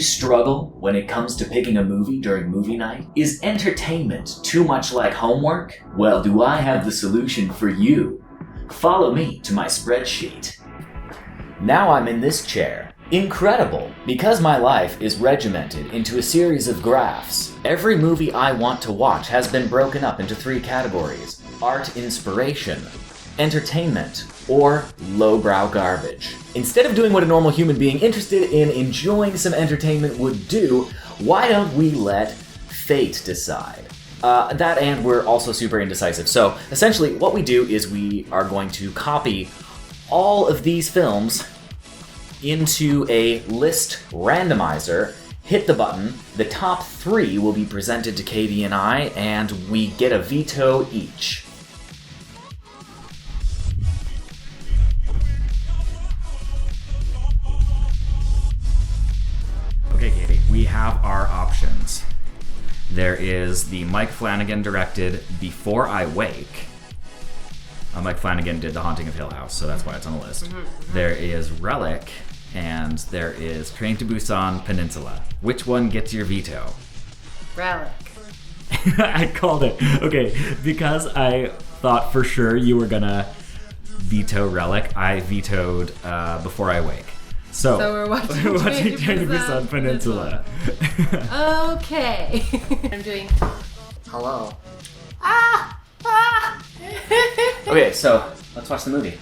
you struggle when it comes to picking a movie during movie night? Is entertainment too much like homework? Well, do I have the solution for you? Follow me to my spreadsheet. Now I'm in this chair. Incredible! Because my life is regimented into a series of graphs, every movie I want to watch has been broken up into 3 categories: art inspiration, entertainment, or lowbrow garbage. Instead of doing what a normal human being interested in enjoying some entertainment would do, why don't we let fate decide? That, and we're also super indecisive. So essentially what we do is we are going to copy all of these films into a list randomizer, hit the button, the top 3 will be presented to Katie and I, and we get a veto each. Okay, Katie, we have our options. There is the Mike Flanagan directed Before I Wake. Mike Flanagan did The Haunting of Hill House, so that's why it's on the list. There is Relic, and there is Train to Busan Peninsula. Which one gets your veto? Relic. I called it. Okay, because I thought for sure you were gonna veto Relic, I vetoed Before I Wake. So we're watching Train to Busan Peninsula. Okay. I'm doing... Hello. Okay, so let's watch the movie.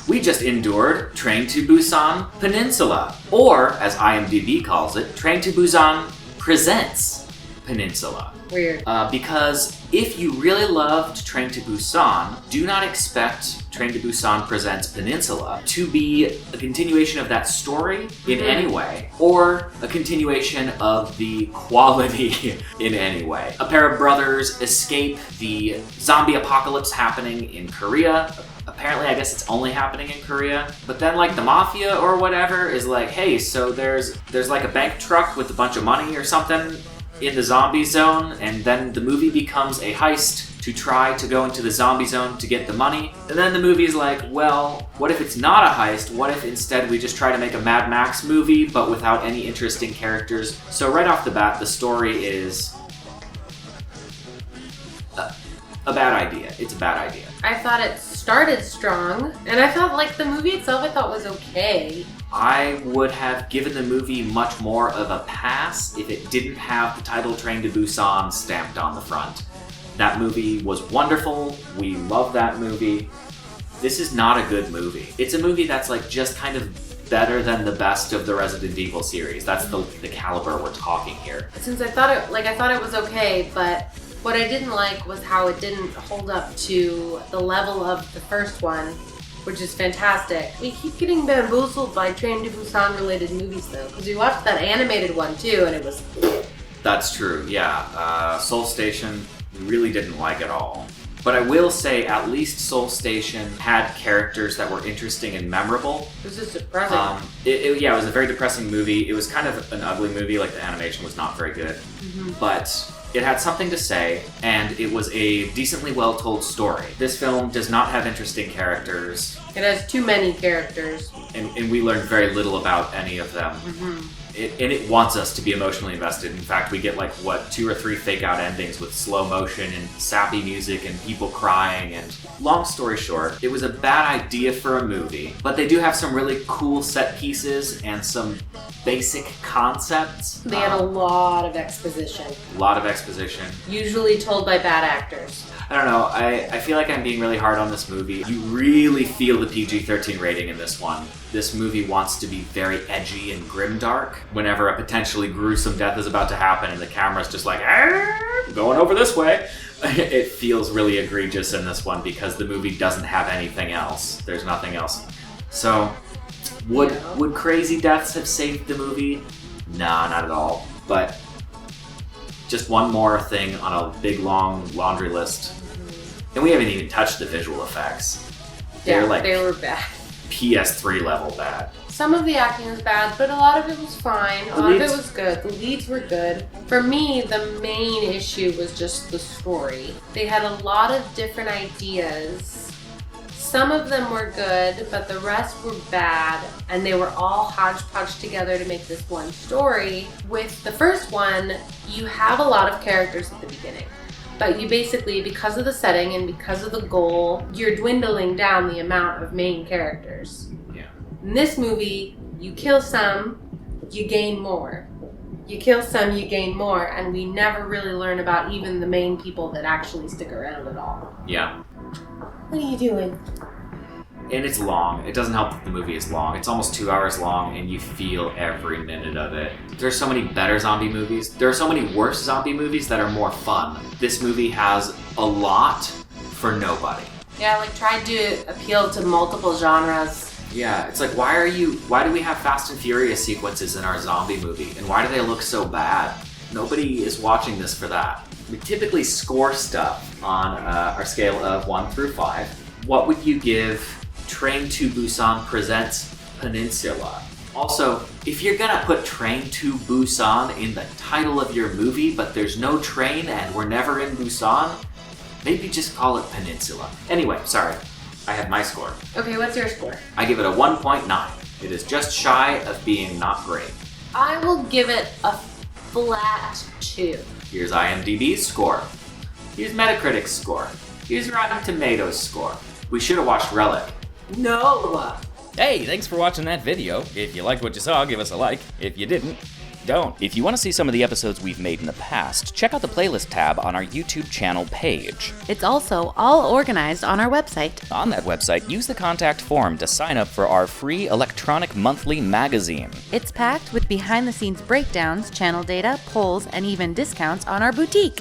We just endured Train to Busan Peninsula, or as IMDb calls it, Train to Busan Presents Peninsula. Weird. Because if you really loved Train to Busan, do not expect Train to Busan Presents Peninsula to be a continuation of that story in any way, or a continuation of the quality in any way. A pair of brothers escape the zombie apocalypse happening in Korea. Apparently, I guess it's only happening in Korea. But then, like, the mafia or whatever is like, hey, so there's like a bank truck with a bunch of money or something in the zombie zone, and then the movie becomes a heist to try to go into the zombie zone to get the money. And then the movie is like, well, what if it's not a heist? What if instead we just try to make a Mad Max movie, but without any interesting characters? So right off the bat, the story is a bad idea. It's a bad idea. I thought it started strong, and I felt like the movie itself I thought was okay. I would have given the movie much more of a pass if it didn't have the title Train to Busan stamped on the front. That movie was wonderful. We love that movie. This is not a good movie. It's a movie that's like just kind of better than the best of the Resident Evil series. That's the caliber we're talking here. Since I thought it was okay, but what I didn't like was how it didn't hold up to the level of the first one, which is fantastic. We keep getting bamboozled by Train to Busan related movies though, because we watched that animated one too, and it was... That's true, yeah. Seoul Station, we really didn't like at all. But I will say, at least Seoul Station had characters that were interesting and memorable. This is depressing. It was a very depressing movie. It was kind of an ugly movie, like the animation was not very good. But it had something to say, and it was a decently well-told story. This film does not have interesting characters. It has too many characters. And we learned very little about any of them. It wants us to be emotionally invested. In fact, we get 2 or 3 fake out endings with slow motion and sappy music and people crying. And long story short, it was a bad idea for a movie, but they do have some really cool set pieces and some basic concepts. They had a lot of exposition. Usually told by bad actors. I don't know, I feel like I'm being really hard on this movie. You really feel the PG-13 rating in this one. This movie wants to be very edgy and grimdark whenever a potentially gruesome death is about to happen and the camera's just like, going over this way. It feels really egregious in this one because the movie doesn't have anything else. There's nothing else. So, would crazy deaths have saved the movie? Nah, not at all. But just one more thing on a big long laundry list. And we haven't even touched the visual effects. They were bad. PS3 level bad. Some of the acting was bad, but a lot of it was fine. A lot of it was good. The leads were good. For me, the main issue was just the story. They had a lot of different ideas. Some of them were good, but the rest were bad, and they were all hodgepodge together to make this one story. With the first one, you have a lot of characters at the beginning, but you basically, because of the setting and because of the goal, you're dwindling down the amount of main characters. Yeah. In this movie, you kill some, you gain more. You kill some, you gain more, and we never really learn about even the main people that actually stick around at all. Yeah. What are you doing? And it's long. It doesn't help that the movie is long. It's almost 2 hours long, and you feel every minute of it. There's so many better zombie movies. There are so many worse zombie movies that are more fun. This movie has a lot for nobody. Yeah, like tried to appeal to multiple genres. Yeah, it's like, why do we have Fast and Furious sequences in our zombie movie? And why do they look so bad? Nobody is watching this for that. We typically score stuff on our scale of 1 through 5. What would you give Train to Busan Presents Peninsula? Also, if you're gonna put Train to Busan in the title of your movie, but there's no train and we're never in Busan, maybe just call it Peninsula. Anyway, sorry, I have my score. Okay, what's your score? I give it a 1.9. It is just shy of being not great. I will give it a flat 2. Here's IMDb's score. Here's Metacritic's score. Here's Rotten Tomatoes' score. We should have watched Relic. No! Hey, thanks for watching that video. If you liked what you saw, give us a like. If you didn't, don't. If you want to see some of the episodes we've made in the past, check out the playlist tab on our YouTube channel page. It's also all organized on our website. On that website, use the contact form to sign up for our free electronic monthly magazine. It's packed with behind-the-scenes breakdowns, channel data, polls, and even discounts on our boutique.